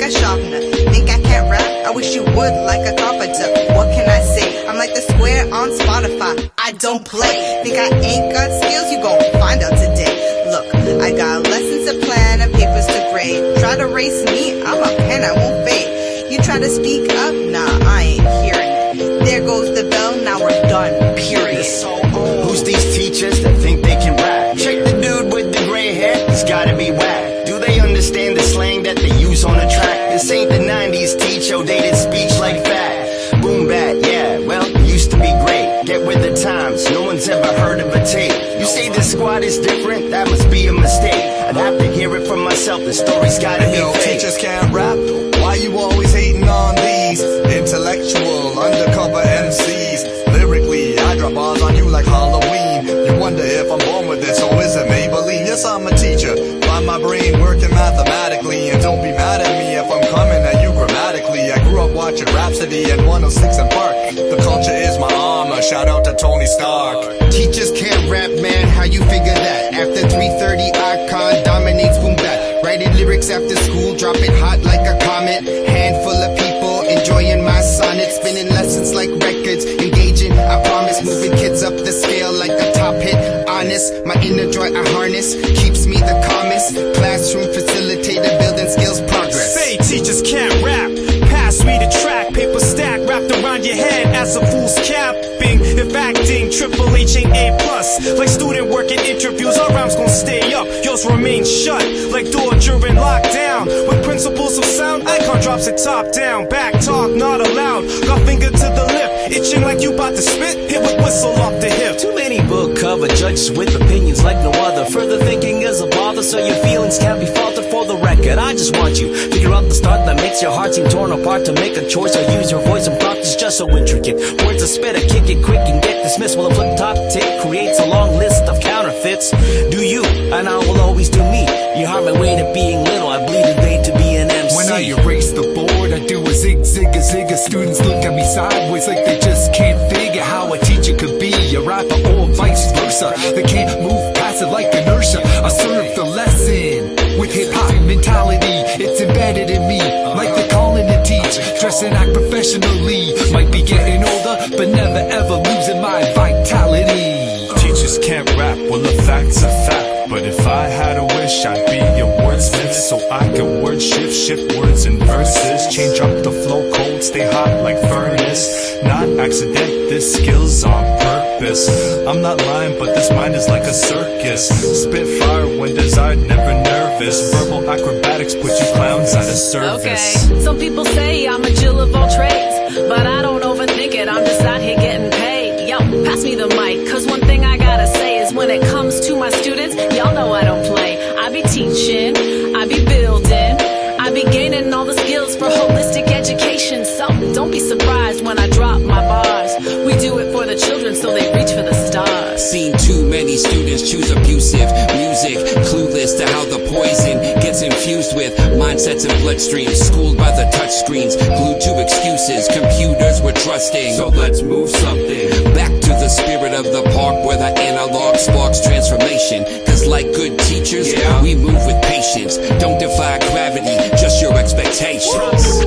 a sharpener. Think I can't rap? I wish you would like a carpenter. What can I say? I'm like the square on Spotify. I don't play. Think I ain't got skills? You gon' find out today. Look, I got lessons to plan and papers to grade. Try to race me, I'm a pen, I won't fade. You try to speak up? Nah, I ain't hearing it. There goes the bell, now we're done, period. Who's these teachers that think they can rap? Check the dude with the gray hair, he's gotta be whack. Do they understand the slang that they use on the track? This ain't the 90s teach, dated speech like that. Boom bat, yeah, well, it used to be great. Get with the times, no one's ever heard of a tape. You say the squad is different, that must be a mistake. I'd have to hear it from myself, the story's gotta be fake. Teachers can't rap, why you always hating on these intellectual undercover MCs? Lyrically, I drop bars on you like Halloween. You wonder if I'm born with this, or is it Maybelline? Yes, I'm a teacher, find my brain working mathematically. And don't be mad at me if I'm coming at you grammatically. I grew up watching Rhapsody and 106 and Park. The culture is my armor, shout out to Tony Stark. Teachers can't rap, man, how you figure that? After 3:30, Icon dominates boom bap. Writing lyrics after school, drop it hot like a comet. Handful of people enjoying my sonnets. Spinning lessons like records, engaging, I promise. Moving kids up the scale like a top hit. Honest, my inner joy I harness keeps me the calmest. Classroom facilitator, building skills progress. Say teachers can't rap, pass me the track. Paper stack wrapped around your head as a fool's capping. If acting, Triple H ain't A+. Like student work in interviews, our rhymes gon' stay up, yours remain shut. Like door during lockdown, with principles of sound, icon drops it top down. Back talk not allowed, got finger to the lip, itching like you bout to spit, hit with whistle off the hip. Too many book cover judges with opinions like no other. Further thinking is a bother, so your feelings can't be faltered. For the record, I just want you figure out the start that makes your heart seem torn apart. To make a choice or use your voice and prompt is just so intricate. Words are spit, I kick it quick and get dismissed. While a flip top tick creates a long list of counterfeits. Do you, and I will always do me. You harm my way to being little, I bleed a day to be an MC. When I erase the board, I do a zig, zig, a zig. Students look at me sideways like they just can't figure how a teacher could be a rapper or vice versa. They can't move past it like inertia. I serve the lesson with hip-hop mentality. It's embedded in me, like the calling to teach. Dress and act professionally. Might be getting older, but never ever losing my vitality. Teachers can't rap, well the fact's a fact. But if I had a wish, I'd be a wordsmith, so I could word shift words and verses. Change up the flow cold, stay hot like furnace. Not accident, this skill's on purpose. I'm not lying, but this mind is like a circus. Spit fire when desired, never nervous. Verbal acrobatics put you clowns out of service. Okay, some people say I'm a Jill of all trades, but I don't overthink it, I'm just out here getting paid. Yo, pass me the mic, cause one thing I gotta say is when it comes to my students, y'all know I don't play. I be teaching, I be building, I be gaining all the skills for holistic education. So don't be surprised when I drop my bars. We do it for the children so they reach for the stars. Seen too many students choose abusive music, clueless to how the poison gets infused with mindsets and bloodstreams. Schooled by the touch screens, glued to excuses, computers we're trusting. So let's move something back to the spirit of the park where the analog sparks transformation. Cause like good teachers, we move with patience. Don't defy gravity, just your expectations.